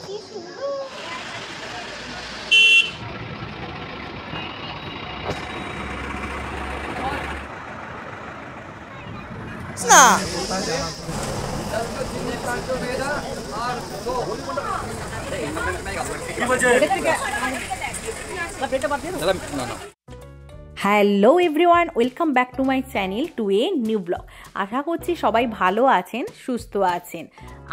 কি সুন্দর। না hello everyone, welcome back to my channel to a new blog. আশা করছি সবাই ভালো আছেন, সুস্থ আছেন।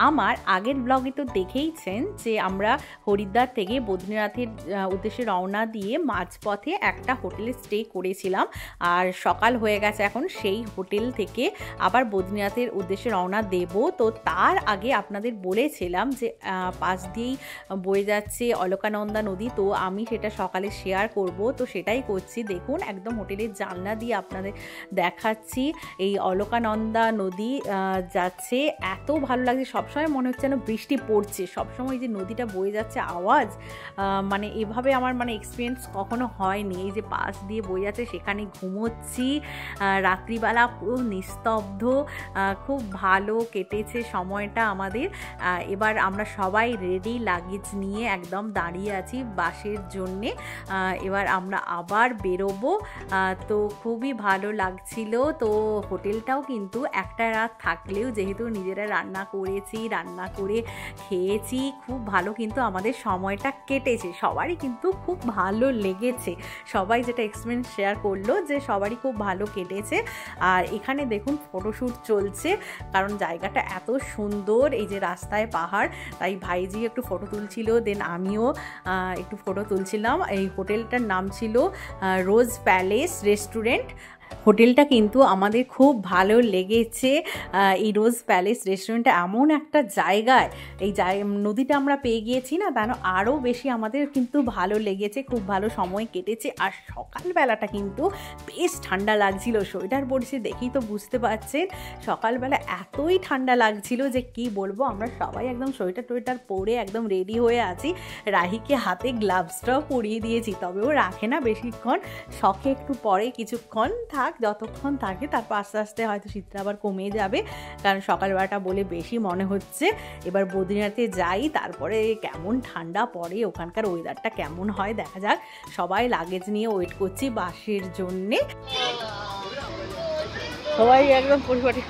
আমার আগের ব্লগে তো দেখেইছেন যে আমরা হরিদ্বার থেকে বদ্রীনাথের উদ্দেশ্যে রওনা দিয়ে মাঝপথে একটা হোটেলে স্টে করেছিলাম। আর সকাল হয়ে গেছে এখন, সেই হোটেল থেকে আবার বদ্রীনাথের উদ্দেশ্যে রওনা দেব। তো তার আগে আপনাদের বলেছিলাম যে পাশ দিয়েই বয়ে যাচ্ছে অলকানন্দা নদী, তো আমি সেটা সকালে শেয়ার করব। তো সেটাই করছি। দেখুন, একদম হোটেলের জানলা দিয়ে আপনাদের দেখাচ্ছি এই অলকানন্দা নদী যাচ্ছে। এত ভালো লাগছে, সবসময় মনে হচ্ছে যেন বৃষ্টি পড়ছে। সবসময় যে নদীটা বয়ে যাচ্ছে আওয়াজ, মানে এভাবে আমার এক্সপিরিয়েন্স কখনো হয়নি। এই যে পাশ দিয়ে বয়ে যাচ্ছে, সেখানে ঘুমোচ্ছি রাত্রিবেলা, পুরো নিস্তব্ধ, খুব ভালো কেটেছে সময়টা আমাদের। এবার আমরা সবাই রেডি, লাগেজ নিয়ে একদম দাঁড়িয়ে আছি বাসের জন্যে। এবার আমরা আবার বেরোবো। তো খুবই ভালো লাগছিল। তো হোটেলটাও কিন্তু একটা রাত থাকলেও, যেহেতু নিজেরা রান্না করেছি, রান্না করে খেয়েছি, খুব ভালো কিন্তু আমাদের সময়টা কেটেছে। সবারই কিন্তু খুব ভালো লেগেছে। সবাই যেটা এক্সপিরিয়েন্স শেয়ার করলো যে সবারই খুব ভালো কেটেছে। আর এখানে দেখুন ফটোশ্যুট চলছে, কারণ জায়গাটা এত সুন্দর। এই যে রাস্তায় পাহাড়, তাই ভাইজি একটু ফটো তুলছিল, দেন আমিও একটু ফটো তুলছিলাম। এই হোটেলটার নাম ছিল রোজ প্যালেস রেস্টুরেন্ট। হোটেলটা কিন্তু আমাদের খুব ভালো লেগেছে। এই রোজ প্যালেস রেস্টুরেন্টটা এমন একটা জায়গায়, এই নদীটা আমরা পেয়ে গিয়েছি না, তাই আরও বেশি আমাদের কিন্তু ভালো লেগেছে, খুব ভালো সময় কেটেছে। আর সকালবেলাটা কিন্তু বেশ ঠান্ডা লাগছিল, সোয়েটার পরেছি দেখেই তো বুঝতে পারছেন। সকালবেলা এতই ঠান্ডা লাগছিল যে কি বলবো। আমরা সবাই একদম সোয়েটার পরে একদম রেডি হয়ে আছি। রাহিকে হাতে গ্লাভসটাও পরিয়ে দিয়েছি, তবে ও রাখে না বেশিক্ষণ, শখে একটু পরে কিছুক্ষণ থাক, যতক্ষণ থাকে, তারপর আস্তে আস্তে হয়তো শীতটা আবার কমে যাবে, কারণ সকালবেলাটা বলে বেশি মনে হচ্ছে। এবার বদ্রীনাথে যাই, তারপরে কেমন ঠান্ডা পড়ে, ওখানকার ওয়েদারটা কেমন হয় দেখা যাক। সবাই লাগেজ নিয়ে ওয়েট করছি বাসের জন্যে। সবাই একদম পরিপাটি,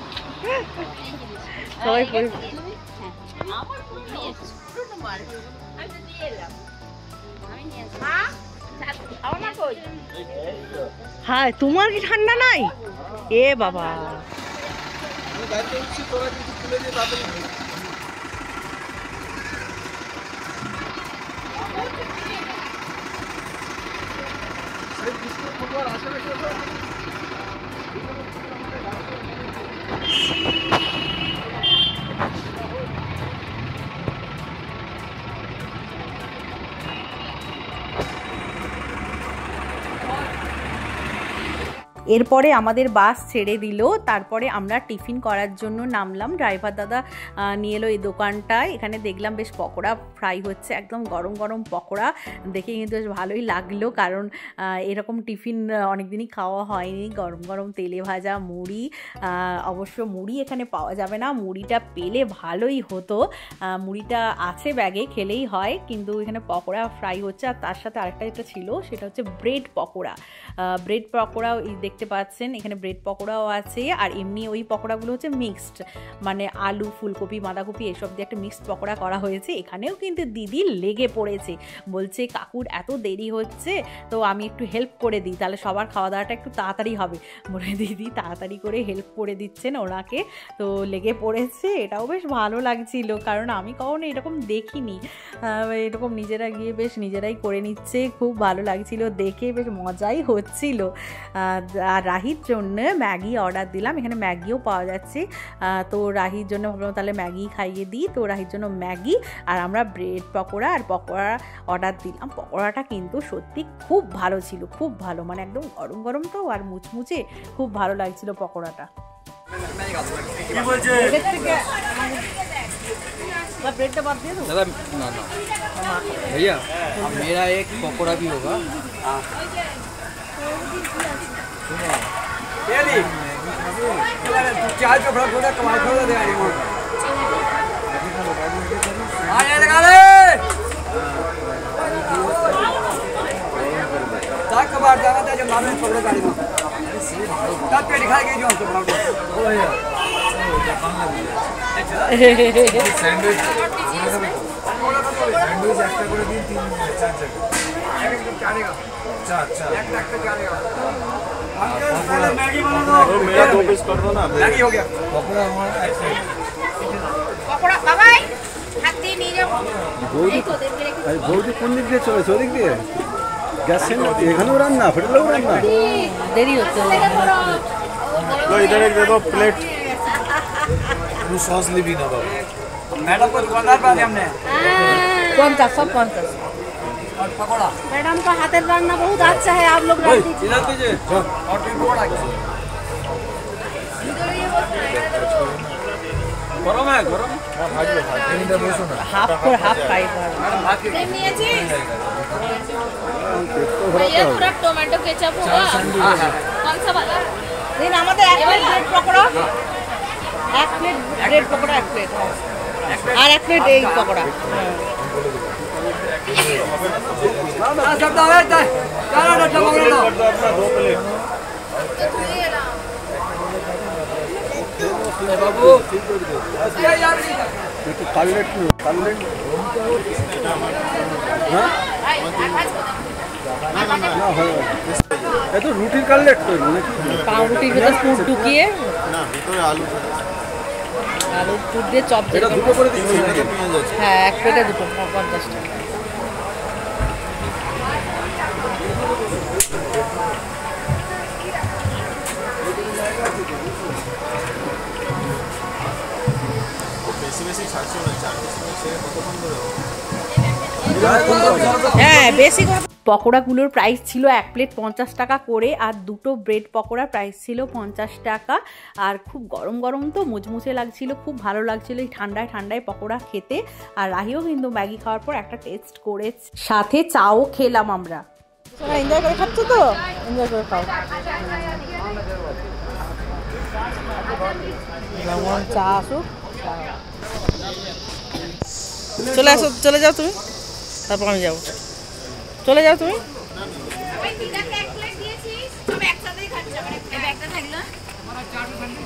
সবাই হ্যাঁ। তোমার কি ঠান্ডা নাই? এ বাবা, এরপরে আমাদের বাস ছেড়ে দিল। তারপরে আমরা টিফিন করার জন্য নামলাম। ড্রাইভার দাদা নিয়ে এলো এই দোকানটায়। এখানে দেখলাম বেশ পকোড়া ফ্রাই হচ্ছে, একদম গরম গরম পকোড়া। দেখে কিন্তু বেশ ভালোই লাগলো, কারণ এরকম টিফিন অনেকদিনই খাওয়া হয়নি। গরম গরম তেলে ভাজা মুড়ি, অবশ্য মুড়ি এখানে পাওয়া যাবে না, মুড়িটা পেলে ভালোই হতো। মুড়িটা আছে ব্যাগে, খেলেই হয়, কিন্তু এখানে পকোড়া ফ্রাই হচ্ছে। আর তার সাথে আরেকটা যেটা ছিল সেটা হচ্ছে ব্রেড পকোড়া। ব্রেড পকোড়াও দেখতে পাচ্ছেন, এখানে ব্রেড পকোড়াও আছে। আর এমনি ওই পকোড়াগুলো হচ্ছে মিক্সড, মানে আলু, ফুলকপি, বাঁধাকপি এসব দিয়ে একটা মিক্সড পকোড়া করা হয়েছে। এখানেও কিন্তু দিদি লেগে পড়েছে, বলছে কাকুর এত দেরি হচ্ছে, তো আমি একটু হেল্প করে দিই, তাহলে সবার খাওয়া দাওয়াটা একটু তাড়াতাড়ি হবে। বলে দিদি তাড়াতাড়ি করে হেল্প করে দিচ্ছেন ওনাকে, তো লেগে পড়েছে। এটাও বেশ ভালো লাগছিল, কারণ আমি কখনো এরকম দেখিনি। এরকম নিজেরা গিয়ে বেশ নিজেরাই করে নিচ্ছে, খুব ভালো লাগছিল দেখে, বেশ মজাই হচ্ছিল। আর রাহির জন্য ম্যাগি অর্ডার দিলাম। এখানে ম্যাগিও পাওয়া যাচ্ছে, তো রাহির জন্য ভাবলাম তাহলে ম্যাগি খাইয়ে দিই। তো রাহির জন্য ম্যাগি, আর আমরা ব্রেড পকোড়া আর পকোড়া অর্ডার দিলাম। পকোড়াটা কিন্তু সত্যি খুব ভালো ছিল, খুব ভালো, মানে একদম গরম গরম তো, আর মুচমুচে, খুব ভালো লাগছিল পকোড়াটা। ब्रेड बात दे दो दादा। ना ना भैया, अब मेरा एक पकौड़ा भी होगा। चाय चोखड़ा थोड़ा कमाल थोड़ा दे आ रही हूँ। आ ये लगा ले। बार जाना था जब मालूम पकड़े गाड़ी में तब पे दिखा के जो हमको बनाओ ओ यार सैंडविच सैंडविच একটা করে দিন 3 4 জায়গা एक चलेगा 4 एक तक चलेगा अंकल पहले मैगी बना दो मेरा 2 पीस कर दो ना मैगी हो गया पकोड़ा हमारा एक साइड पकोड़ा बाबाई हाथ দিয়ে নিয়ে যাও এই তো দেখবে আরে বৌদি কোন দিক দিয়ে চলেছে ওদিক দিয়ে গ্যাস সিলিন্ডার এখানেও রান্না ফেটলেও রান্না দেরি হচ্ছে लो इधर एक दे दो प्लेट वो सॉस ली भी ना बाबा मैडम को दुकानदार पाले हमने कौन सा सब कौन सा और पकोड़ा मैडम का हाथेर रान्ना बहुत अच्छा है आप लोग रख दीजिए इधर दीजिए और पकोड़ा गरम है गरम भाजी इधर बसो ना हाफ फ्राई कर सेम নিয়েছি भैया पूरा टोमेटो केचप होगा कौन सा वाला दिन আমাদের এক প্লেট ব্রেড পকোড়া এক প্লেট ব্রেড পকোড়া এক প্লেট আর এক প্লেট এই পকোড়া हां सब दाव है चलो ना टमाटर लो अपना 2 प्लेट बाबू ये यार ये तो कलेट हां না হয় এত রুটির কাটলেট তো নাকি পাউরুটির ভিতরে পুর ঢুকিয়ে না ভিতরে আলু পুর দিয়ে চপ এটা দুটো করে দিচ্ছি নাকি পেঁয়াজ আছে হ্যাঁ এক প্লেটে দুটো 50 টাকা বেশি ছাড়ছো না চার্জেস সে কতক্ষণ ধরে হ্যাঁ বেশি পকোড়াগুলোর প্রাইস ছিল এক প্লেট 50 টাকা করে আর দুটো ব্রেড পকোড়ার প্রাইস ছিল 50 টাকা আর খুব গরম গরম তো মুচমুচে লাগছিল খুব ভালো লাগছিল এই ঠান্ডায় ঠান্ডায় পকোড়া খেতে আর রাহিও কিন্তু ম্যাগি খাওয়ার পর একটা টেস্ট করে সাথে চাও খেলাম আমরা এনজয় করে খাচ্ছ তো এনজয় করে খাও যেমন চা আসুক চলে আসো চলে যাও তুমি তারপর আমি যাবো চলে যাও তুমি ওই পিজাকে এক প্লেট দিয়েছি সব একসাথেই খাচ্ছি আমার এই ব্যাগটা থাকলো আমার চারটা থাকলো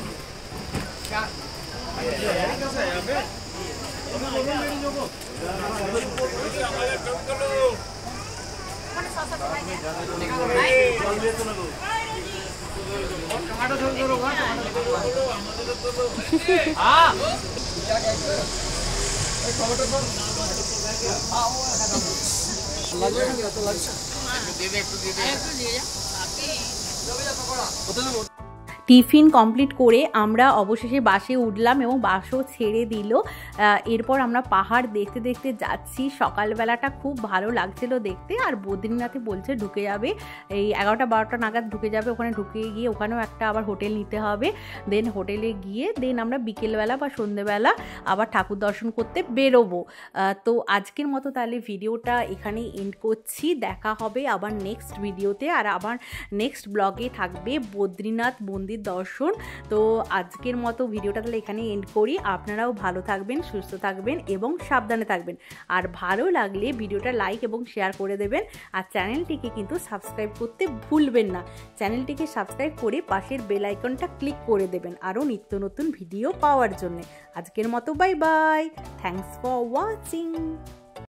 টিফিন কমপ্লিট করে আমরা অবশেষে বাসে উঠলাম এবং বাসও ছেড়ে দিল এরপর আমরা পাহাড় দেখতে দেখতে যাচ্ছি সকালবেলাটা খুব ভালো লাগছিল দেখতে আর বদ্রীনাথে বলছে ঢুকে যাবে এই 11টা 12টা নাগাদ ঢুকে যাবে ওখানে ঢুকে গিয়ে ওখানেও একটা আবার হোটেল নিতে হবে দেন হোটেলে গিয়ে দেন আমরা বিকেলবেলা বা সন্ধ্যেবেলা আবার ঠাকুর দর্শন করতে বেরোবো তো আজকের মতো তাহলে ভিডিওটা এখানেই এন্ড করছি দেখা হবে আবার নেক্সট ভিডিওতে আর আবার নেক্সট ব্লগে থাকবে বদ্রীনাথ মন্দির দর্শন তো আজকের মতো ভিডিওটা তাহলে এখানে এন্ড করি আপনারাও ভালো থাকবেন সুস্থ থাকবেন এবং সাবধানে থাকবেন আর ভালো লাগলে ভিডিওটা লাইক এবং শেয়ার করে দেবেন আর চ্যানেলটিকে কিন্তু সাবস্ক্রাইব করতে ভুলবেন না চ্যানেলটিকে সাবস্ক্রাইব করে পাশের বেল আইকনটা ক্লিক করে দেবেন আরও নিত্য নতুন ভিডিও পাওয়ার জন্য আজকের মতো bye bye thanks for watching